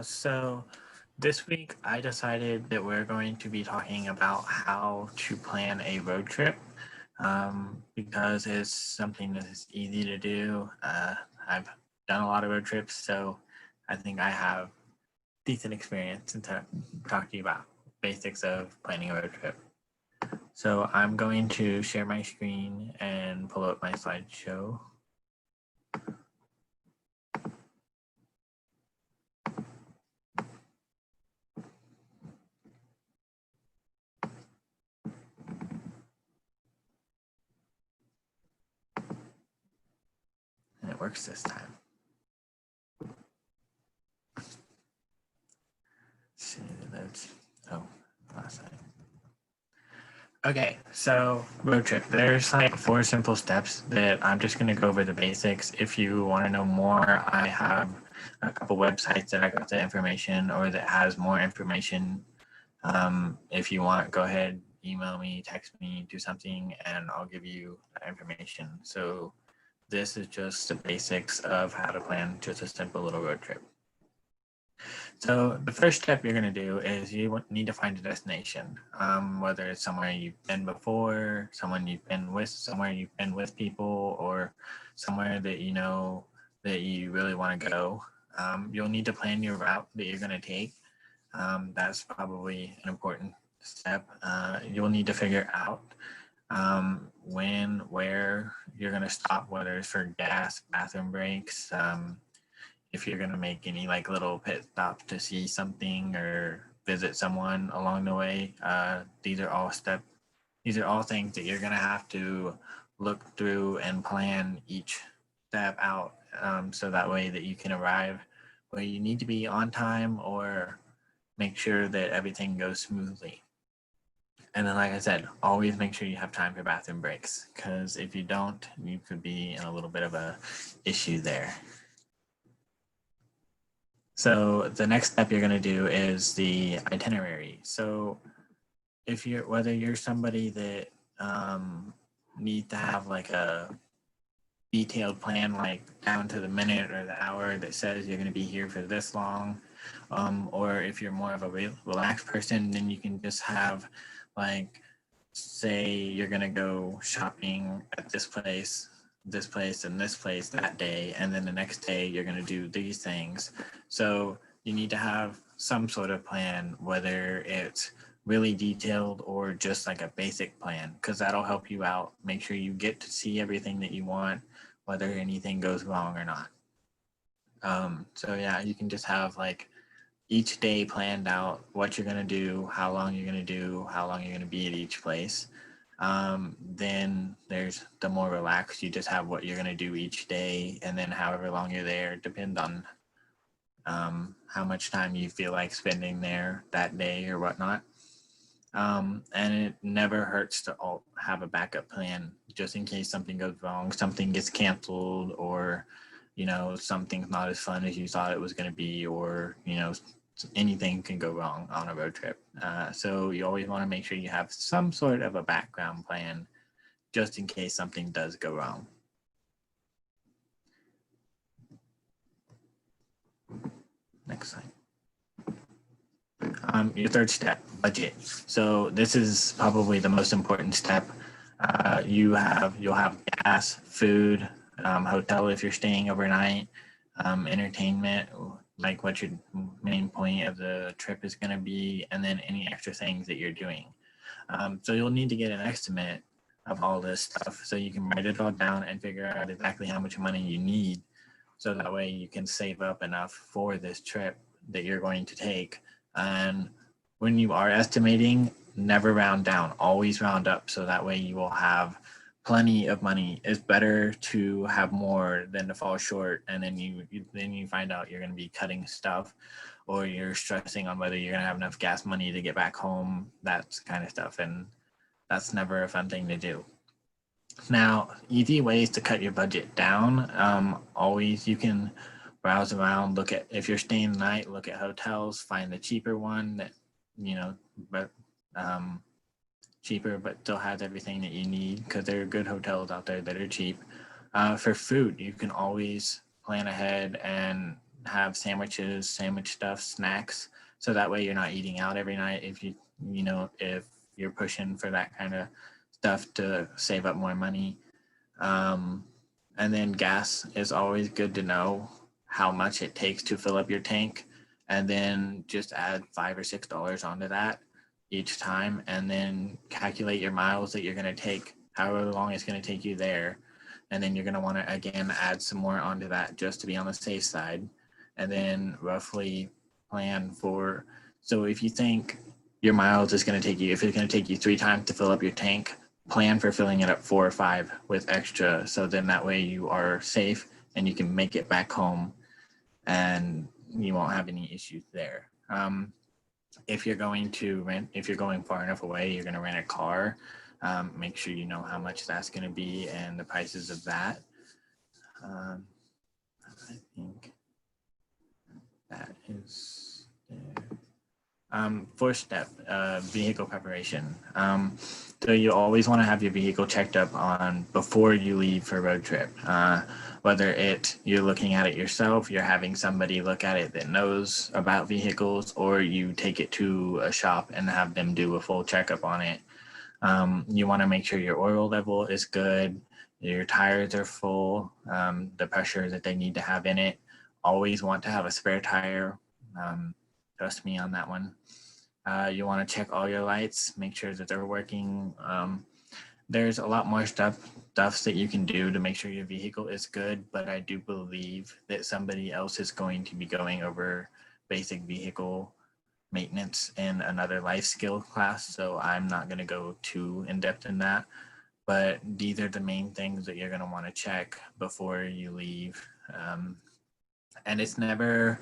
So this week I decided that we're going to be talking about how to plan a road trip because it's something that is easy to do. I've done a lot of road trips, so I think I have decent experience to talk to you about basics of planning a road trip. So I'm going to share my screen and pull up my slideshow. And it works this time. See, that's, oh, last time. Okay, so road trip. There's like 4 simple steps that I'm just going to go over the basics. If you want to know more, I have a couple websites that I got the information or that has more information. If you want, go ahead, email me, text me, do something, and I'll give you that information. So this is just the basics of how to plan just a simple little road trip. So the first step you're going to do is you need to find a destination, whether it's somewhere you've been before, someone you've been with, somewhere you've been with people, or somewhere that you know that you really want to go. You'll need to plan your route that you're going to take. That's probably an important step. You'll need to figure out when, where you're going to stop, whether it's for gas, bathroom breaks, if you're going to make any like little pit stops to see something or visit someone along the way. These are all things that you're going to have to look through and plan each step out, so that way that you can arrive where you need to be on time or make sure that everything goes smoothly. And then, like I said, always make sure you have time for bathroom breaks, because if you don't, you could be in a little bit of a issue there. So the next step you're going to do is the itinerary. So if you're, whether you're somebody that needs to have like a detailed plan, like down to the minute or the hour that says you're going to be here for this long, or if you're more of a relaxed person, then you can just have like, say you're going to go shopping at this place, and this place that day, and then the next day you're going to do these things. So you need to have some sort of plan, whether it's really detailed or just like a basic plan, because that'll help you out. Make sure you get to see everything that you want, whether anything goes wrong or not. So yeah, you can just have like each day planned out, what you're going to do, how long you're going to do, how long you're going to be at each place. Then there's the more relaxed, you just have what you're going to do each day, and then however long you're there depends on how much time you feel like spending there that day or whatnot. And it never hurts to have a backup plan just in case something goes wrong, something gets canceled, or something's not as fun as you thought it was going to be, or anything can go wrong on a road trip. So you always want to make sure you have some sort of a background plan just in case something does go wrong. Next slide. Your third step, budget. So this is probably the most important step. You'll have gas, food, hotel if you're staying overnight, entertainment, like what your main point of the trip is going to be, and then any extra things that you're doing. So you'll need to get an estimate of all this stuff so you can write it all down and figure out exactly how much money you need, so that way you can save up enough for this trip that you're going to take. And when you are estimating, never round down, always round up, so that way you will have plenty of money. It's better to have more than to fall short, and then you find out you're going to be cutting stuff, or you're stressing on whether you're going to have enough gas money to get back home, that kind of stuff, and that's never a fun thing to do. Now, easy ways to cut your budget down. Always you can browse around, look at, if you're staying the night, look at hotels, find the cheaper one that, but cheaper, but still has everything that you need, because there are good hotels out there that are cheap. For food, you can always plan ahead and have sandwiches, sandwich stuff, snacks, so that way you're not eating out every night if if you're pushing for that kind of stuff to save up more money. Um, and then gas is always good to know how much it takes to fill up your tank, and then just add $5 or $6 onto that each time, and then calculate your miles that you're going to take, however long it's going to take you there. And then you're going to want to again add some more onto that just to be on the safe side, and then roughly plan for. So if you think your miles is going to take you, if it's going to take you 3 times to fill up your tank, plan for filling it up 4 or 5 with extra. So then that way you are safe and you can make it back home and you won't have any issues there. If you're going to rent, if you're going far enough away, you're going to rent a car. Make sure you know how much that's going to be and the prices of that. I think that is there. Fourth step, vehicle preparation. So you always want to have your vehicle checked up on before you leave for a road trip. Whether you're looking at it yourself, you're having somebody look at it that knows about vehicles, or you take it to a shop and have them do a full checkup on it. You want to make sure your oil level is good, your tires are full, the pressure that they need to have in it. Always want to have a spare tire. Trust me on that one. You want to check all your lights, make sure that they're working. There's a lot more stuff that you can do to make sure your vehicle is good, but I do believe that somebody else is going to be going over basic vehicle maintenance in another life skill class, so I'm not going to go too in depth in that. But these are the main things that you're going to want to check before you leave. And it's never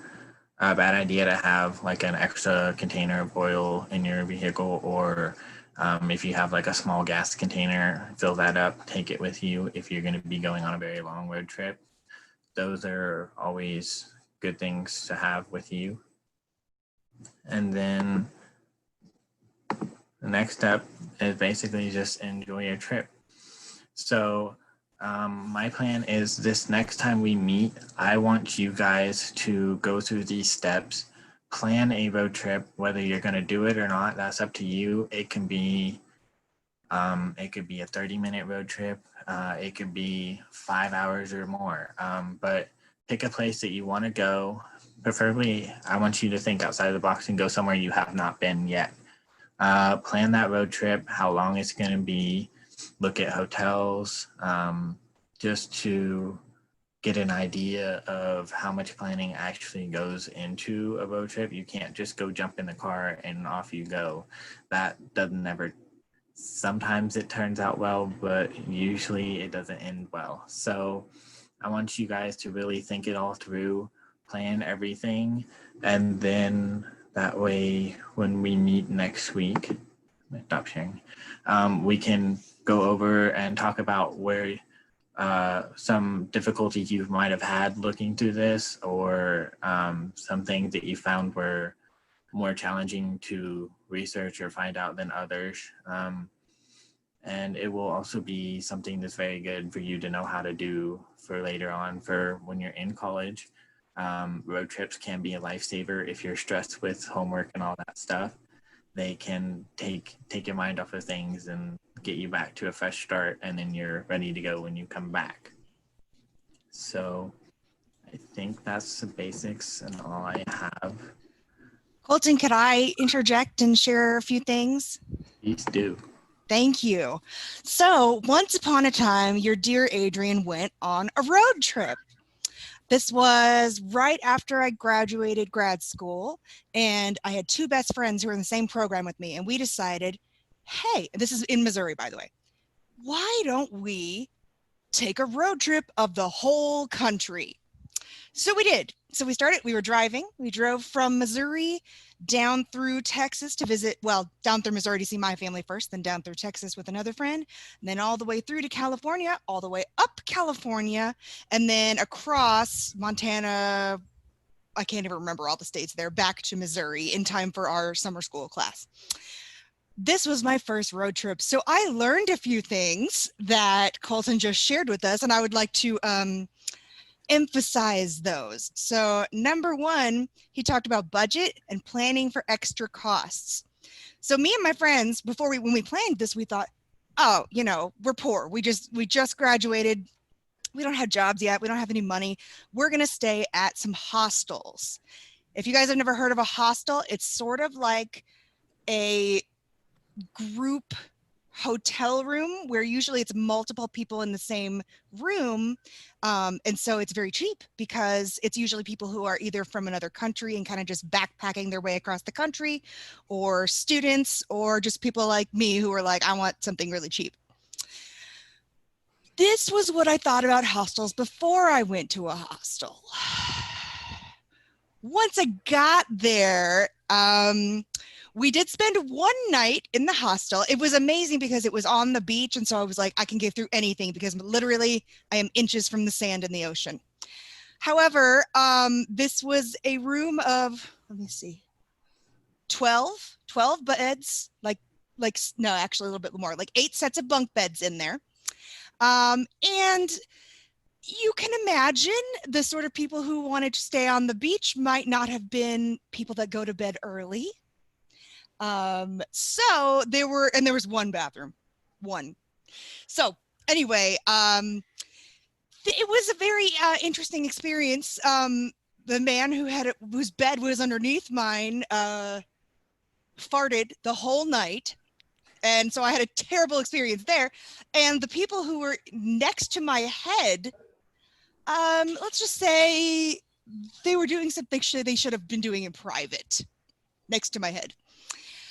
a bad idea to have like an extra container of oil in your vehicle, or if you have like a small gas container, fill that up, take it with you if you're going to be going on a very long road trip. Those are always good things to have with you. And then the next step is basically just enjoy your trip. So my plan is this next time we meet, I want you guys to go through these steps, plan a road trip, whether you're going to do it or not, that's up to you. It can be a 30-minute road trip. It could be 5 hours or more. But pick a place that you want to go. Preferably, I want you to think outside the box and go somewhere you have not been yet. Plan that road trip, how long it's going to be, look at hotels, just to get an idea of how much planning actually goes into a road trip. You can't just go jump in the car and off you go. That doesn't ever, sometimes it turns out well, but usually it doesn't end well. So I want you guys to really think it all through, plan everything, and then that way when we meet next week, stop sharing, we can go over and talk about where some difficulties you might have had looking through this, or some things that you found were more challenging to research or find out than others. And it will also be something that's very good for you to know how to do for later on, for when you're in college. Road trips can be a lifesaver if you're stressed with homework and all that stuff. They can take your mind off of things and get you back to a fresh start, and then you're ready to go when you come back. So I think that's the basics and all I have. Colton, could I interject and share a few things? Please do. Thank you. So once upon a time, your dear Adrienne went on a road trip. This was right after I graduated grad school, and I had 2 best friends who were in the same program with me, and we decided, hey, this is in Missouri, by the way, why don't we take a road trip of the whole country? So we did. So we were driving. We drove from Missouri down through Texas to visit, down through Missouri to see my family first, then down through Texas with another friend, and then all the way through to California, all the way up California, and then across Montana. I can't even remember all the states there, back to Missouri in time for our summer school class. This was my first road trip. So I learned a few things that Colton just shared with us, and I would like to emphasize those. So number one, he talked about budget and planning for extra costs. So me and my friends, when we planned this, we thought, oh, we're poor. We just graduated. We don't have jobs yet. We don't have any money. We're going to stay at some hostels. If you guys have never heard of a hostel, it's sort of like a group hotel room where usually it's multiple people in the same room. And so it's very cheap because it's usually people who are either from another country and kind of just backpacking their way across the country, or students, or just people like me who are like, I want something really cheap. This was what I thought about hostels before I went to a hostel. Once I got there, we did spend one night in the hostel. It was amazing because it was on the beach. And so I was like, I can get through anything because literally I am inches from the sand in the ocean. However, this was a room of, let me see, 12 beds, no, actually a little bit more, like 8 sets of bunk beds in there. And you can imagine the sort of people who wanted to stay on the beach might not have been people that go to bed early. So there was one bathroom, one. So anyway, it was a very interesting experience. The man whose bed was underneath mine farted the whole night. And so I had a terrible experience there. And the people who were next to my head, let's just say they were doing something they should have been doing in private next to my head.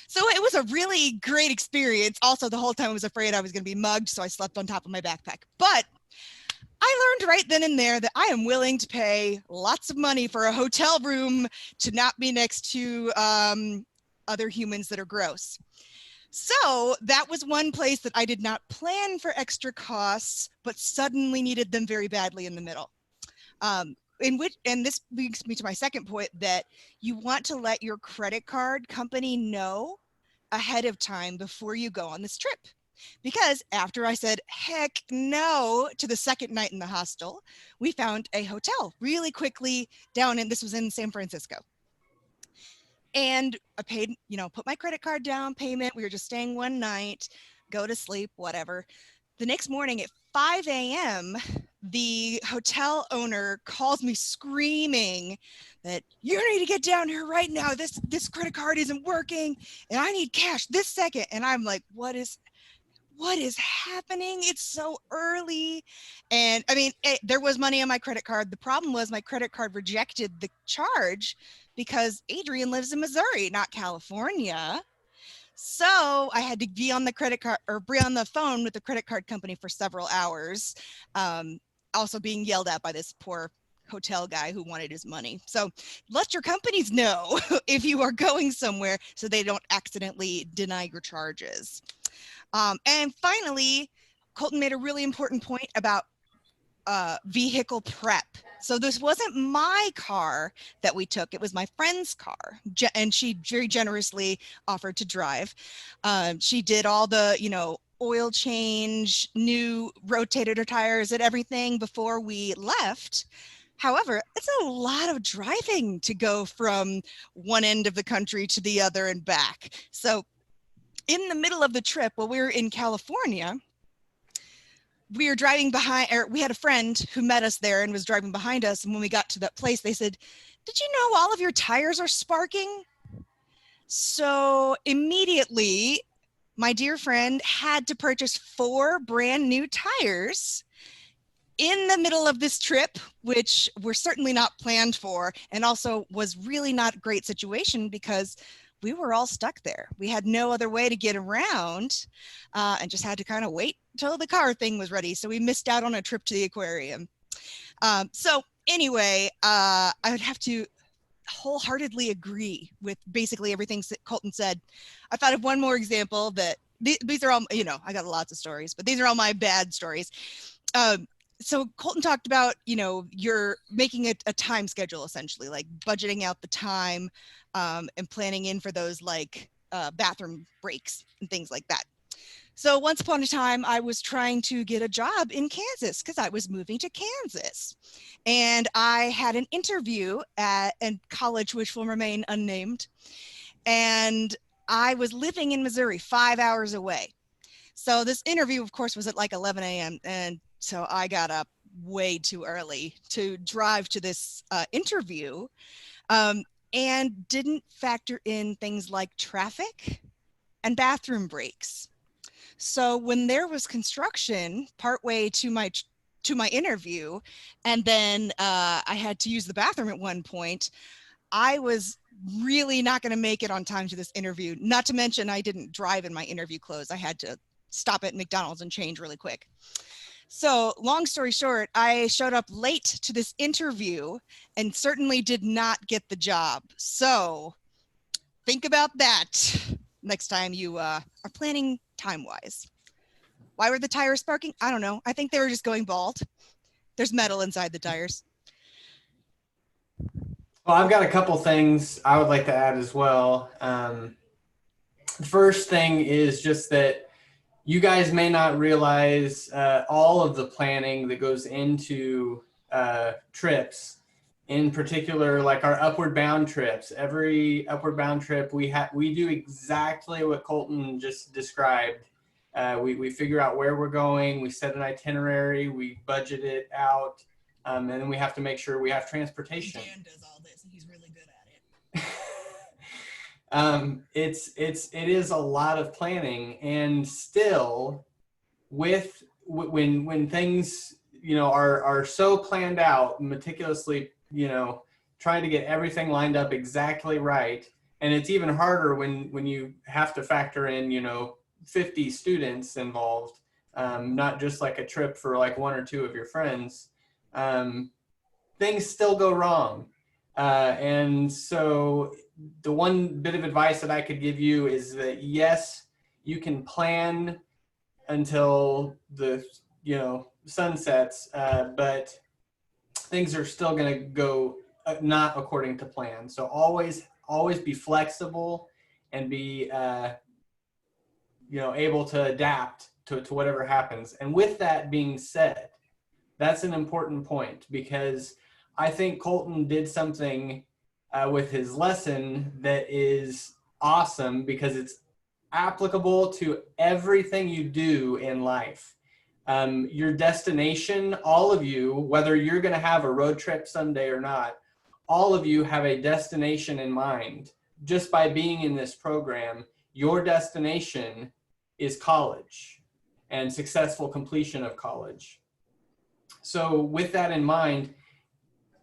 So it was a really great experience. Also, the whole time I was afraid I was going to be mugged, so I slept on top of my backpack. But I learned right then and there that I am willing to pay lots of money for a hotel room to not be next to other humans that are gross. So that was one place that I did not plan for extra costs, but suddenly needed them very badly in the middle. And this brings me to my second point, that you want to let your credit card company know ahead of time before you go on this trip. Because after I said heck no to the second night in the hostel, we found a hotel really quickly this was in San Francisco. And I paid, put my credit card down payment. We were just staying one night, go to sleep, whatever. The next morning at 5 a.m., the hotel owner calls me screaming that you need to get down here right now. This credit card isn't working and I need cash this second. And I'm like, what is happening? It's so early. And I mean, there was money on my credit card. The problem was my credit card rejected the charge because Adrienne lives in Missouri, not California. So I had to be on the credit card or be on the phone with the credit card company for several hours. Also being yelled at by this poor hotel guy who wanted his money. So let your companies know if you are going somewhere so they don't accidentally deny your charges. And finally, Colton made a really important point about vehicle prep. So this wasn't my car that we took. It was my friend's car. And she very generously offered to drive. She did all the, oil change, new rotated her tires and everything before we left. However, it's a lot of driving to go from one end of the country to the other and back. So in the middle of the trip, while we were in California, we were driving behind, or we had a friend who met us there and was driving behind us. And when we got to that place, they said, "Did you know all of your tires are sparking?" So immediately, my dear friend had to purchase 4 brand new tires in the middle of this trip, which were certainly not planned for, and also was really not a great situation because we were all stuck there. We had no other way to get around and just had to kind of wait until the car thing was ready. So we missed out on a trip to the aquarium. So anyway, I would have to wholeheartedly agree with basically everything Colton said. I thought of one more example that these are all, I got lots of stories, but these are all my bad stories. So Colton talked about, you're making a time schedule, essentially, like budgeting out the time and planning in for those like bathroom breaks and things like that. So once upon a time, I was trying to get a job in Kansas because I was moving to Kansas. And I had an interview at a college which will remain unnamed. And I was living in Missouri, 5 hours away. So this interview, of course, was at like 11 a.m. And so I got up way too early to drive to this interview, and didn't factor in things like traffic and bathroom breaks. So when there was construction partway to my interview, and then I had to use the bathroom at one point, I was really not going to make it on time to this interview. Not to mention I didn't drive in my interview clothes. I had to stop at McDonald's and change really quick. So long story short, I showed up late to this interview and certainly did not get the job. So think about that next time you are planning time-wise. Why were the tires sparking? I don't know. I think they were just going bald. There's metal inside the tires. Well, I've got a couple things I would like to add as well. The first thing is just that you guys may not realize all of the planning that goes into trips. In particular, like our upward bound trips. Every upward bound trip, we do exactly what Colton just described. We figure out where we're going, we set an itinerary, we budget it out, and then we have to make sure we have transportation. Dan does all this, and he's really good at it. It is a lot of planning, and still, when things are so planned out, meticulously, trying to get everything lined up exactly right, and it's even harder when you have to factor in 50 students involved, not just like a trip for like one or two of your friends. Things still go wrong. And so the one bit of advice that I could give you is that, yes, you can plan until the sun sets, but things are still going to go not according to plan. So always be flexible and be able to adapt to whatever happens. And with that being said, that's an important point, because I think Colton did something with his lesson that is awesome, because it's applicable to everything you do in life. Your destination, all of you, whether you're going to have a road trip someday or not, all of you have a destination in mind. Just by being in this program, your destination is college and successful completion of college. So with that in mind,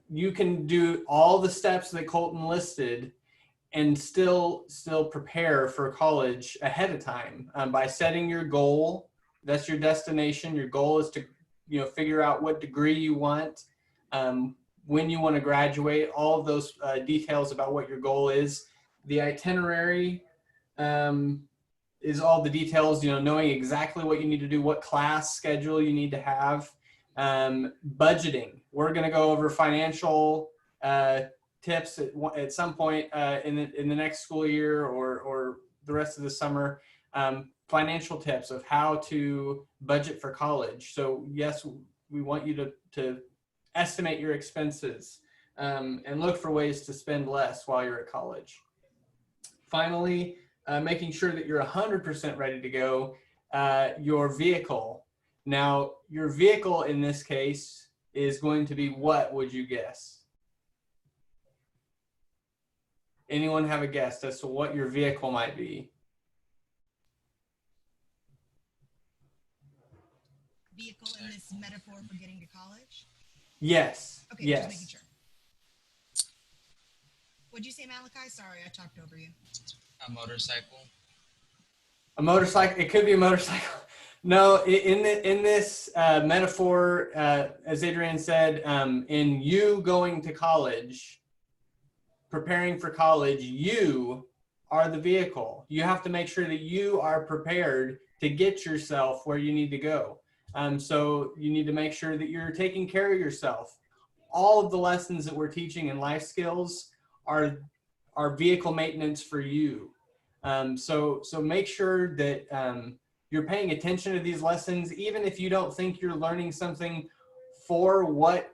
you can do all the steps that Colton listed and still prepare for college ahead of time, by setting your goal. That's your destination. Your goal is to figure out what degree you want, when you want to graduate, all of those details about what your goal is. The itinerary is all the details, knowing exactly what you need to do, what class schedule you need to have. Budgeting. We're going to go over financial tips at some point in the next school year or the rest of the summer. Financial tips of how to budget for college. So yes, we want you to estimate your expenses, and look for ways to spend less while you're at college. Finally, making sure that you're 100% ready to go. Your vehicle. Now, your vehicle in this case is going to be what, would you guess? Anyone have a guess as to what your vehicle might be? Vehicle in this metaphor for getting to college? Yes. Okay, yes. Just making sure. What'd you say, Malachi? Sorry, I talked over you. A motorcycle. A motorcycle. It could be a motorcycle. No, in this metaphor, as Adrienne said, in you going to college, preparing for college, you are the vehicle. You have to make sure that you are prepared to get yourself where you need to go. So you need to make sure that you're taking care of yourself. All of the lessons that we're teaching in life skills are vehicle maintenance for you. So make sure that you're paying attention to these lessons, even if you don't think you're learning something for what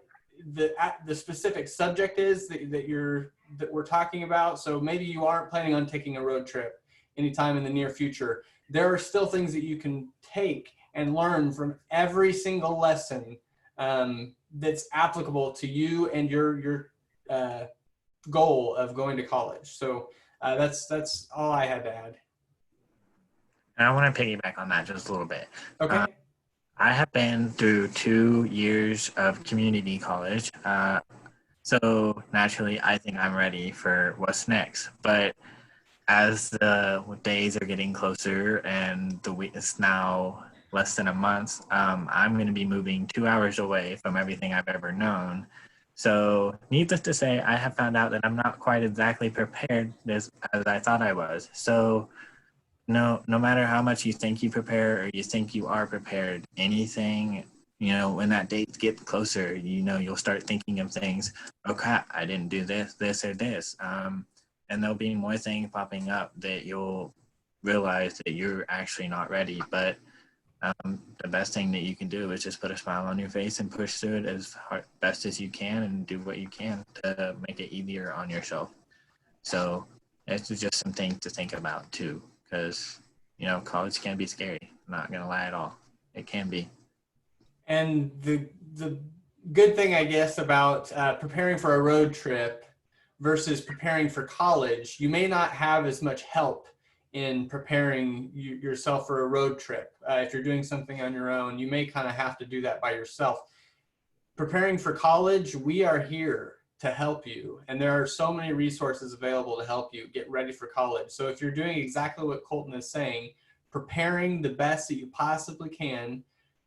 the specific subject is that we're talking about. So maybe you aren't planning on taking a road trip anytime in the near future. There are still things that you can take and learn from every single lesson that's applicable to you and your goal of going to college. So that's all I had to add. And I want to piggyback on that just a little bit. Okay. I have been through 2 years of community college. So naturally, I think I'm ready for what's next. But as the days are getting closer and the week is now less than a month, I'm going to be moving 2 hours away from everything I've ever known. So needless to say, I have found out that I'm not quite exactly prepared as I thought I was. So no matter how much you think you prepare or you think you are prepared, anything, when that date gets closer, you'll start thinking of things. Oh crap, I didn't do this or this. And there'll be more things popping up that you'll realize that you're actually not ready. But the best thing that you can do is just put a smile on your face and push through it as best as you can and do what you can to make it easier on yourself. So it's just some things to think about too, because college can be scary. I'm not gonna lie at all. It can be. And the good thing, I guess, about preparing for a road trip versus preparing for college, you may not have as much help in preparing yourself for a road trip. If you're doing something on your own, you may kind of have to do that by yourself. Preparing for college, we are here to help you. And there are so many resources available to help you get ready for college. So if you're doing exactly what Colton is saying, preparing the best that you possibly can,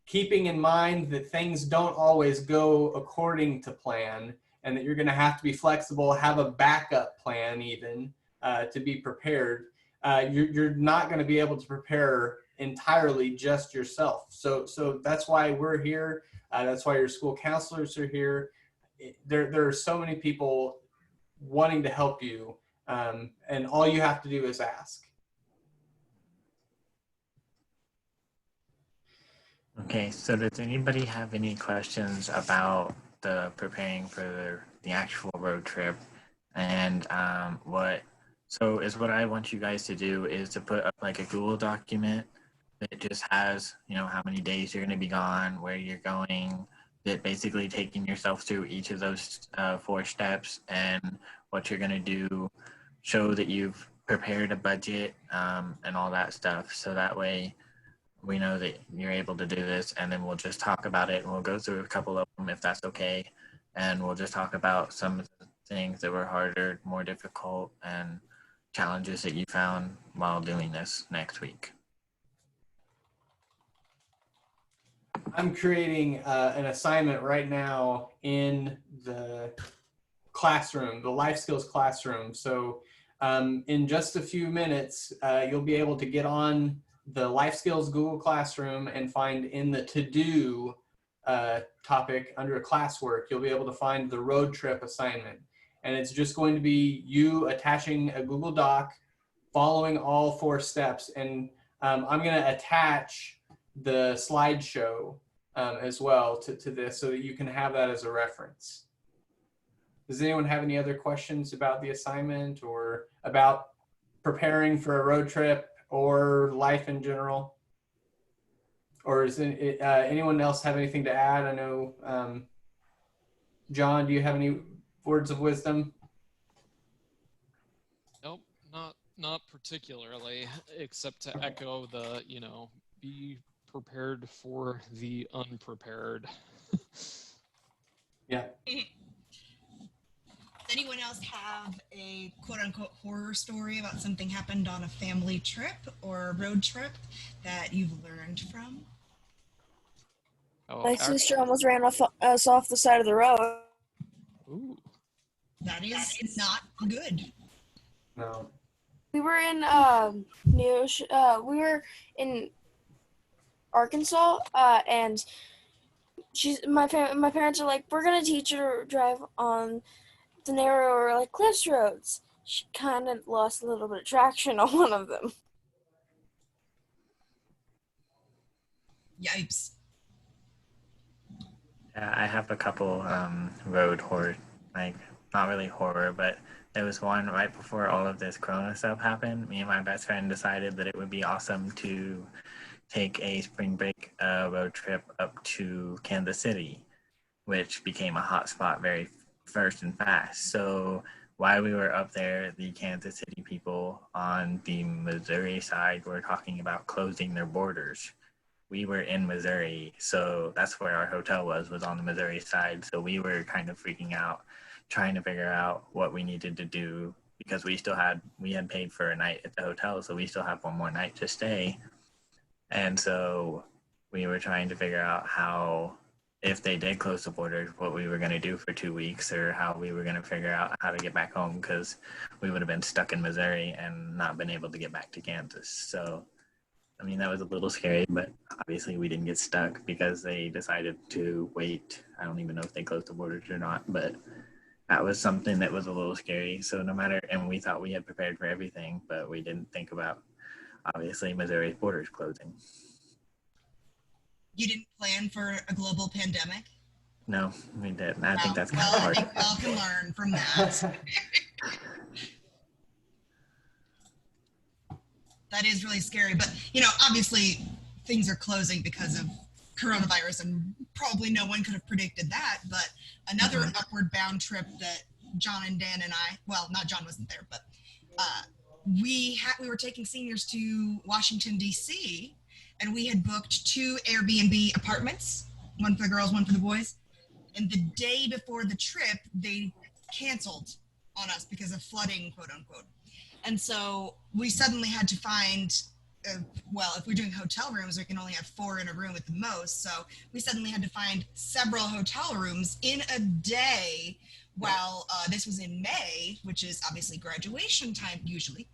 keeping in mind that things don't always go according to plan and that you're going to have to be flexible, have a backup plan even to be prepared. You're not going to be able to prepare entirely just yourself. So that's why we're here. That's why your school counselors are here. There are so many people wanting to help you, and all you have to do is ask. Okay, so does anybody have any questions about the preparing for the actual road trip? And what I want you guys to do is to put up like a Google document that just has, how many days you're going to be gone, where you're going, that basically taking yourself through each of those 4 steps and what you're going to do, show that you've prepared a budget and all that stuff. So that way we know that you're able to do this, and then we'll just talk about it and we'll go through a couple of them if that's okay. And we'll just talk about some of the things that were harder, more difficult, and challenges that you found while doing this next week. I'm creating an assignment right now in the classroom, the life skills classroom. So in just a few minutes, you'll be able to get on the life skills Google Classroom and find in the to-do topic under classwork, you'll be able to find the road trip assignment. And it's just going to be you attaching a Google Doc, following all 4 steps. And I'm going to attach the slideshow as well to this so that you can have that as a reference. Does anyone have any other questions about the assignment or about preparing for a road trip or life in general? Or does anyone else have anything to add? I know, John, do you have any words of wisdom? Nope, not particularly, except to echo the, be prepared for the unprepared. Yeah. Does anyone else have a quote-unquote horror story about something happened on a family trip or a road trip that you've learned from? Oh, My sister almost ran us off the side of the road. Ooh. That is not good. No. We were in we were in Arkansas, and my parents are like, we're gonna teach her to drive on the narrower cliffs roads. She kind of lost a little bit of traction on one of them. Yipes. Yeah, I have a couple road horror, like not really horror, but there was one right before all of this Corona stuff happened. Me and my best friend decided that it would be awesome to take a spring break road trip up to Kansas City, which became a hot spot very first and fast. So while we were up there, the Kansas City people on the Missouri side were talking about closing their borders. We were in Missouri, so that's where our hotel was on the Missouri side. So we were kind of freaking out, trying to figure out what we needed to do because we had paid for a night at the hotel, so we still have one more night to stay. And so we were trying to figure out how, if they did close the borders, what we were going to do for 2 weeks, or how we were going to figure out how to get back home, because we would have been stuck in Missouri and not been able to get back to Kansas. So I mean, that was a little scary, but obviously we didn't get stuck because they decided to wait. I don't even know if they closed the borders or not, but that was something that was a little scary. So no matter, and we thought we had prepared for everything, but we didn't think about, obviously, Missouri's borders closing. You didn't plan for a global pandemic? No, we didn't. I think that's kind well, of I hard. think we all can learn from that. That is really scary. But, obviously things are closing because of coronavirus, and probably no one could have predicted that. But another upward bound trip that John and Dan and I, well, not John wasn't there, but we were taking seniors to Washington, D.C., and we had booked 2 Airbnb apartments, one for the girls, one for the boys. And the day before the trip, they canceled on us because of flooding, quote unquote. And so we suddenly had to find, if we're doing hotel rooms, we can only have 4 in a room at the most. So we suddenly had to find several hotel rooms in a day while this was in May, which is obviously graduation time usually.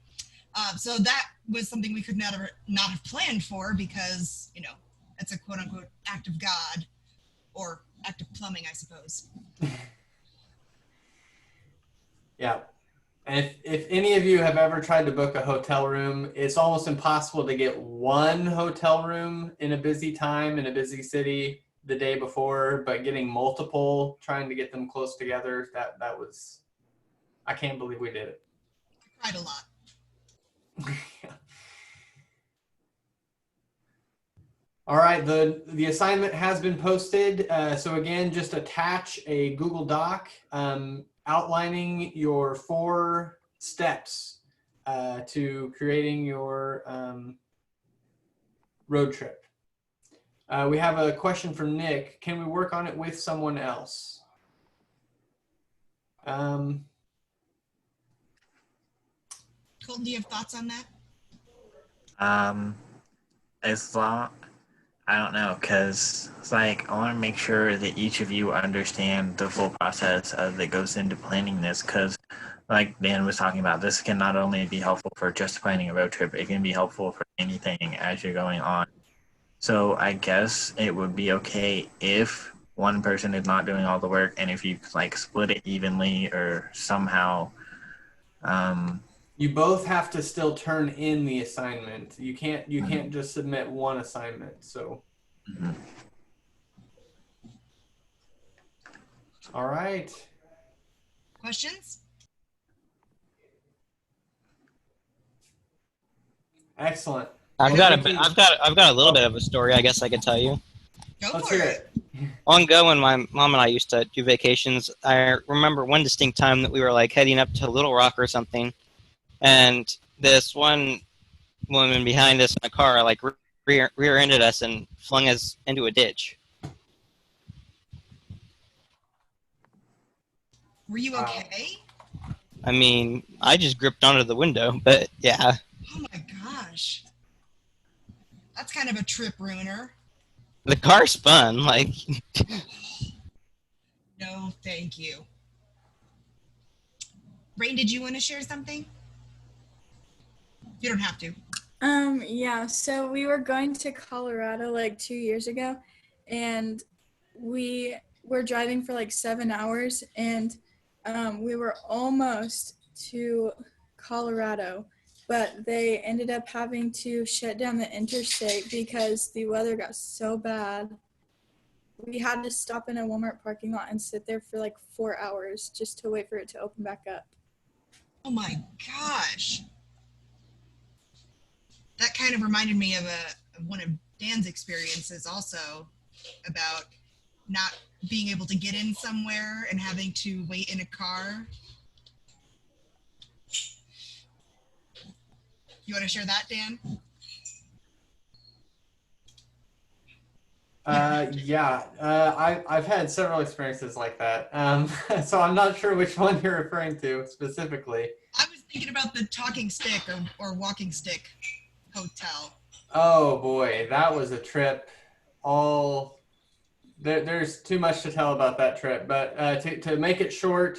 So that was something we could not have planned for because, it's a quote unquote act of God, or act of plumbing, I suppose. Yeah. And if any of you have ever tried to book a hotel room, it's almost impossible to get one hotel room in a busy time in a busy city the day before, but getting multiple, trying to get them close together, that was, I can't believe we did it. I cried a lot. All right, the assignment has been posted. So again, just attach a Google Doc outlining your 4 steps to creating your road trip. We have a question from Nick. Can we work on it with someone else? Colton, do you have thoughts on that? As long, I don't know, because it's like I want to make sure that each of you understand the full process that goes into planning this, because like Dan was talking about, this can not only be helpful for just planning a road trip, it can be helpful for anything as you're going on. So I guess it would be okay if one person is not doing all the work, and if you like split it evenly or somehow. You both have to still turn in the assignment. You can't just submit one assignment. So. All right. Questions? Excellent. I've got a little bit of a story I guess I could tell you. Let's hear it. Long ago when my mom and I used to do vacations, I remember one distinct time that we were like heading up to Little Rock or something, and this one woman behind us in a car like rear-ended us and flung us into a ditch. Were you okay? I mean, I just gripped onto the window, but yeah. Oh my gosh. That's kind of a trip ruiner. The car spun, like... No, thank you. Rain, did you want to share something? You don't have to. Yeah, so we were going to Colorado like 2 years ago, and we were driving for like 7 hours, and we were almost to Colorado, but they ended up having to shut down the interstate because the weather got so bad. We had to stop in a Walmart parking lot and sit there for like 4 hours just to wait for it to open back up. Oh my gosh. That kind of reminded me of one of Dan's experiences also about not being able to get in somewhere and having to wait in a car. You want to share that, Dan? I've had several experiences like that. So I'm not sure which one you're referring to specifically. I was thinking about the talking stick or walking stick hotel. Oh boy, that was a trip. There's too much to tell about that trip, but to make it short,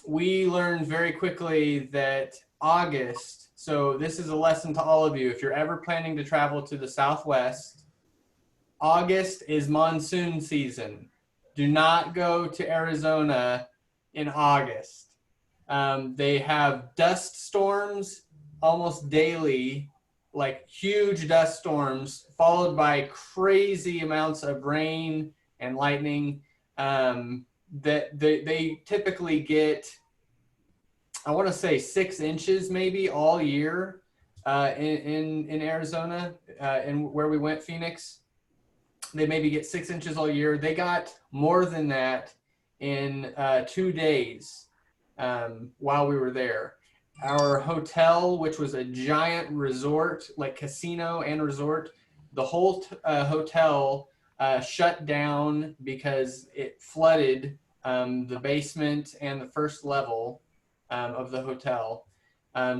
we learned very quickly that August, so this is a lesson to all of you, if you're ever planning to travel to the Southwest, August is monsoon season. Do not go to Arizona in August. They have dust storms almost daily, like huge dust storms, followed by crazy amounts of rain and lightning. That they typically get, I want to say 6 inches maybe all year in Arizona, and where we went, Phoenix. They maybe get 6 inches all year. They got more than that in 2 days while we were there. Our hotel, which was a giant resort, like casino and resort, the whole hotel shut down because it flooded the basement and the first level of the hotel.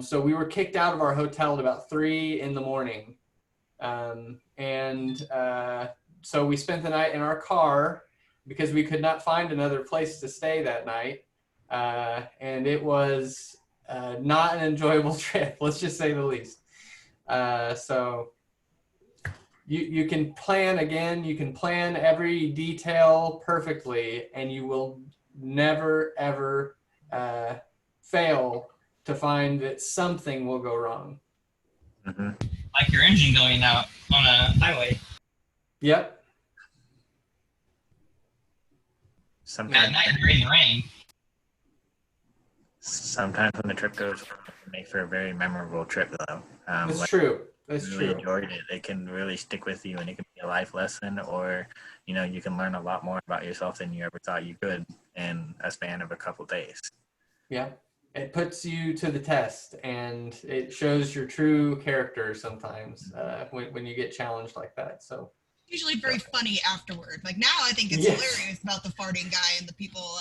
So we were kicked out of our hotel at about 3 in the morning. So we spent the night in our car because we could not find another place to stay that night. And it was not an enjoyable trip, let's just say the least. So you can plan again, you can plan every detail perfectly, and you will never, ever fail to find that something will go wrong. Mm-hmm. Like your engine going out on a highway. Yep. Sometimes, At night during the rain. sometimes when the trip goes, it can make for a very memorable trip, though. That's Like, true. That's you really true. enjoyed it. It can really stick with you, and it can be a life lesson, or you can learn a lot more about yourself than you ever thought you could in a span of a couple days. Yeah. It puts you to the test, and it shows your true character sometimes when you get challenged like that. So Usually very funny afterward. Like now I think it's Yes. hilarious about the farting guy and the people.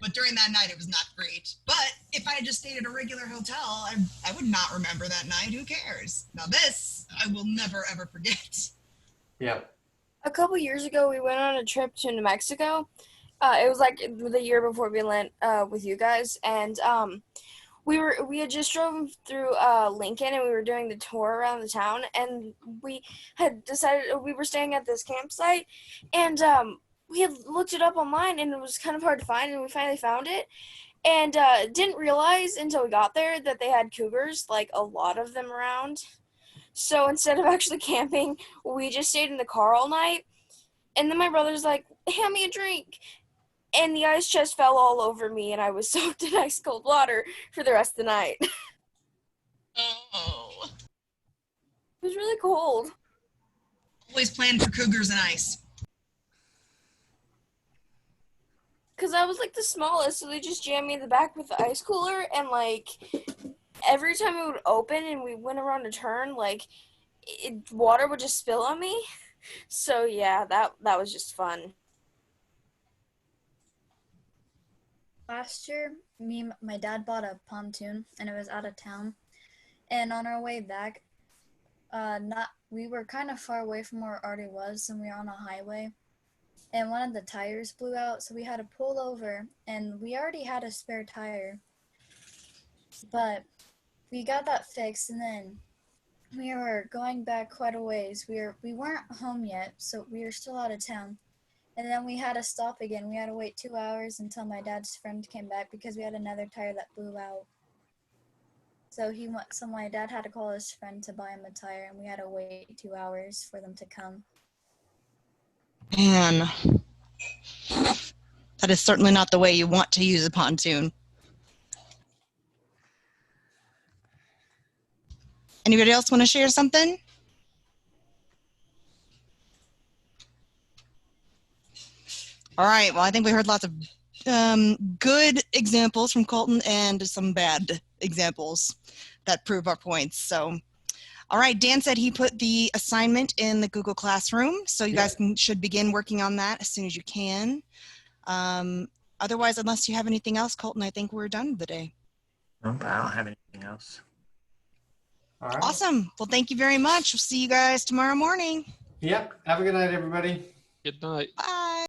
But during that night, it was not great. But if I had just stayed at a regular hotel, I would not remember that night. Who cares? Now this, I will never, ever forget. yeah. A couple years ago, we went on a trip to New Mexico. It was like the year before we went with you guys, and we had just drove through Lincoln, and we were doing the tour around the town, and we had decided we were staying at this campsite, and we had looked it up online, and it was kind of hard to find, and we finally found it, and didn't realize until we got there that they had cougars, like a lot of them around. So instead of actually camping, we just stayed in the car all night. And then my brother's like, hand me a drink. And the ice chest fell all over me, and I was soaked in ice cold water for the rest of the night. It Oh. was really cold. Always plan for cougars and ice. Because I was like the smallest, so they just jammed me in the back with the ice cooler, and like every time it would open and we went around a turn, like water would just spill on me. So yeah, that was just fun. Last year, my dad bought a pontoon, and it was out of town. And on our way back, we were kind of far away from where it already was, and we were on a highway. And one of the tires blew out, so we had to pull over, and we already had a spare tire. But we got that fixed, and then we were going back quite a ways. We weren't home yet, so we were still out of town. And then we had to stop again. We had to wait 2 hours until my dad's friend came back because we had another tire that blew out. So my dad had to call his friend to buy him a tire, and we had to wait 2 hours for them to come. Man, that is certainly not the way you want to use a pontoon. Anybody else want to share something? All right. Well, I think we heard lots of good examples from Colton and some bad examples that prove our points. So, all right. Dan said he put the assignment in the Google Classroom, so you guys should begin working on that as soon as you can. Otherwise, unless you have anything else, Colton, I think we're done today. Nope, I don't have anything else. All right. Awesome. Well, thank you very much. We'll see you guys tomorrow morning. Yep. Have a good night, everybody. Good night. Bye.